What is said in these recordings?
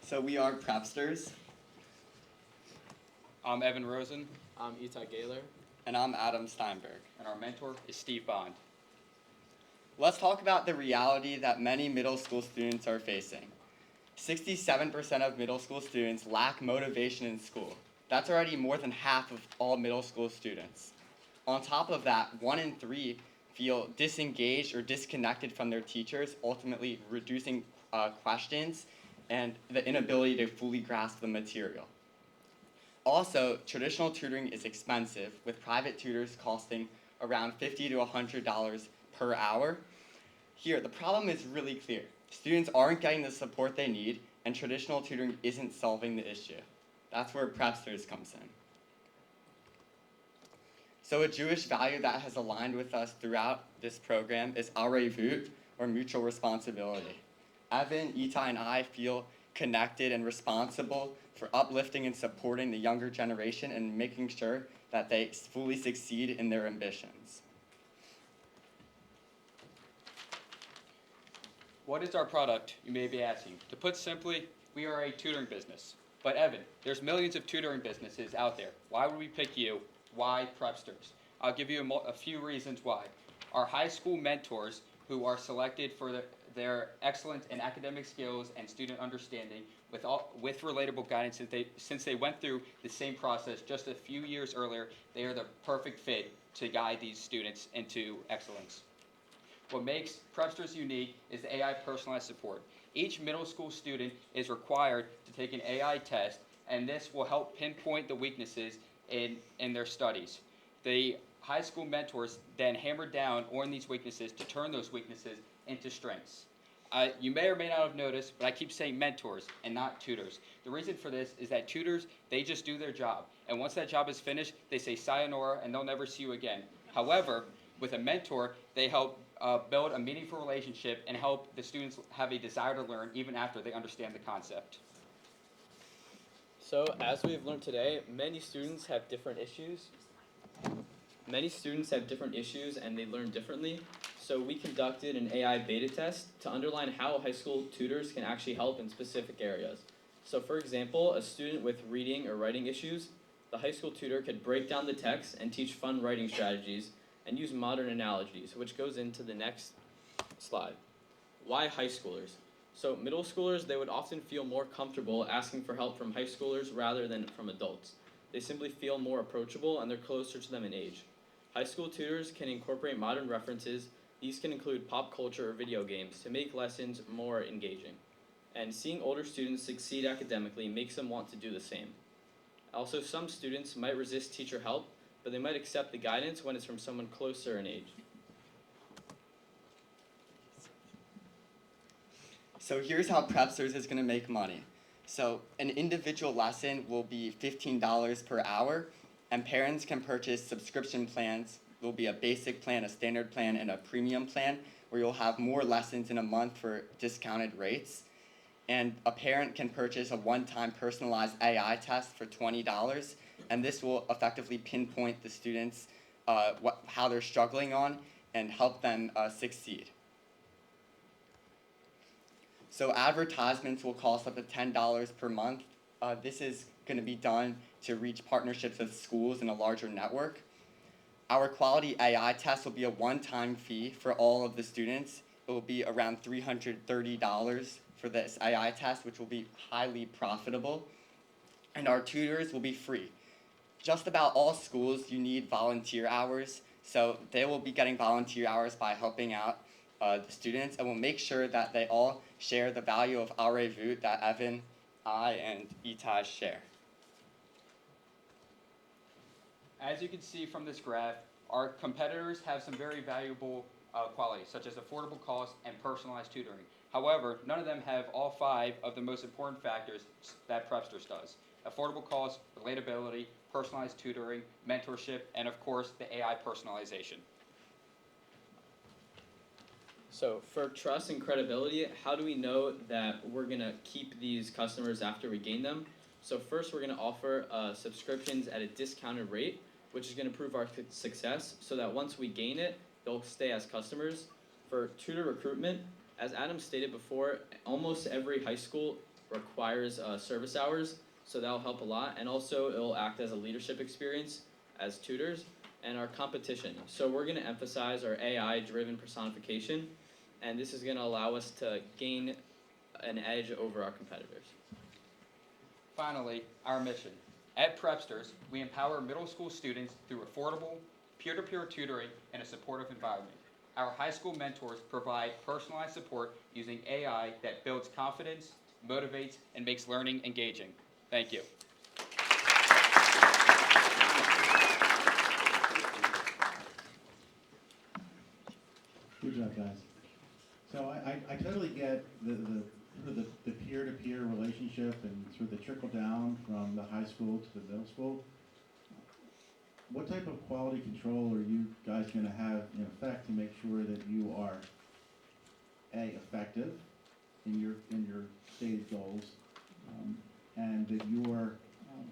So we are Prepsters, I'm Evan Rosen, I'm Itai Gaylor. and I'm Adam Steinberg. and our mentor is Steve Bond. Let's talk about the reality that many middle school students are facing. 67% of middle school students lack motivation in school. That's already more than half of all middle school students. On top of that, 1 in 3 feel disengaged or disconnected from their teachers, ultimately reducing questions and the inability to fully grasp the material. Also, traditional tutoring is expensive, with private tutors costing around $50 to $100 per hour. Here, the problem is really clear. Students aren't getting the support they need, and traditional tutoring isn't solving the issue. That's where Prepsters comes in. So a Jewish value that has aligned with us throughout this program is arevut, or mutual responsibility. Evan, Itai, and I feel connected and responsible for uplifting and supporting the younger generation and making sure that they fully succeed in their ambitions. What is our product, you may be asking? To put simply, we are a tutoring business. But Evan, there's millions of tutoring businesses out there. Why would we pick you? Why Prepsters? I'll give you a few reasons why. Our high school mentors, who are selected for their excellence in academic skills and student understanding with relatable guidance, since they went through the same process just a few years earlier, they are the perfect fit to guide these students into excellence. What makes Prepsters unique is the AI personalized support. Each middle school student is required to take an AI test, and this will help pinpoint the weaknesses in their studies. The high school mentors then hammer down on these weaknesses to turn those weaknesses into strengths. You may or may not have noticed, but I keep saying mentors and not tutors. The reason for this is that tutors, they just do their job. And once that job is finished, they say sayonara and they'll never see you again. However, with a mentor, they help build a meaningful relationship and help the students have a desire to learn even after they understand the concept. So, as we've learned today, many students have different issues. Many students have different issues and they learn differently. So, we conducted an AI beta test to underline how high school tutors can actually help in specific areas. So, for example, a student with reading or writing issues, the high school tutor could break down the text and teach fun writing strategies and use modern analogies, which goes into the next slide. Why high schoolers? So middle schoolers, they would often feel more comfortable asking for help from high schoolers rather than from adults. They simply feel more approachable and they're closer to them in age. High school tutors can incorporate modern references. These can include pop culture or video games to make lessons more engaging. And seeing older students succeed academically makes them want to do the same. Also, some students might resist teacher help, but they might accept the guidance when it's from someone closer in age. So here's how Prepsters is going to make money. So an individual lesson will be $15 per hour, and parents can purchase subscription plans. There'll be a basic plan, a standard plan, and a premium plan, where you'll have more lessons in a month for discounted rates. And a parent can purchase a one-time personalized AI test for $20, and this will effectively pinpoint the students how they're struggling on and help them succeed. So advertisements will cost up to $10 per month. This is going to be done to reach partnerships with schools and a larger network. Our quality AI test will be a one-time fee for all of the students. It will be around $330 for this AI test, which will be highly profitable. And our tutors will be free. Just about all schools, you need volunteer hours, so they will be getting volunteer hours by helping out the students, and we'll make sure that they all share the value of arevut that Evan, I, and Itaj share. As you can see from this graph, our competitors have some very valuable qualities, such as affordable cost and personalized tutoring. However, none of them have all 5 of the most important factors that Prepsters does: affordable cost, relatability, personalized tutoring, mentorship, and of course, the AI personalization. So for trust and credibility, how do we know that we're going to keep these customers after we gain them? So first, we're going to offer subscriptions at a discounted rate, which is going to prove our success so that once we gain it, they'll stay as customers. For tutor recruitment, as Adam stated before, almost every high school requires service hours, so that'll help a lot. And also, it'll act as a leadership experience as tutors and our competition. So we're going to emphasize our AI-driven personification, and this is going to allow us to gain an edge over our competitors. Finally, our mission. At Prepsters, we empower middle school students through affordable, peer-to-peer tutoring and a supportive environment. Our high school mentors provide personalized support using AI that builds confidence, motivates, and makes learning engaging. Thank you. Good job, guys. So I totally get the peer-to-peer relationship and sort of the trickle down from the high school to the middle school. What type of quality control are you guys going to have in effect to make sure that you are effective in your stated goals, and that you're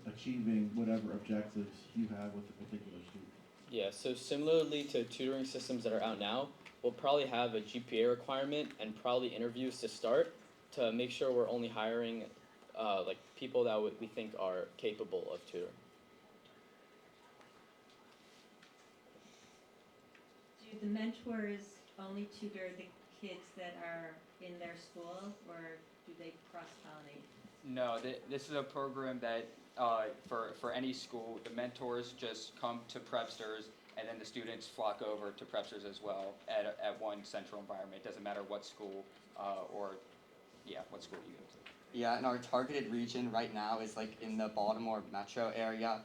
achieving whatever objectives you have with a particular student? Yeah, so similarly to tutoring systems that are out now, we'll probably have a GPA requirement and probably interviews to start to make sure we're only hiring like people that we think are capable of tutoring. Do the mentors only tutor the kids that are in their school, or do they cross-pollinate? No, this is a program that for any school, the mentors just come to Prepsters, and then the students flock over to Prepsters as well at one central environment. It doesn't matter what school what school you go to. Yeah, and our targeted region right now is like in the Baltimore metro area.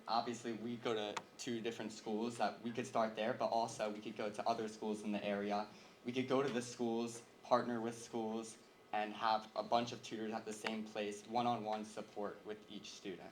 Obviously, we go to 2 different schools that we could start there, but also we could go to other schools in the area. We could go to the schools, partner with schools, and have a bunch of tutors at the same place, one-on-one support with each student.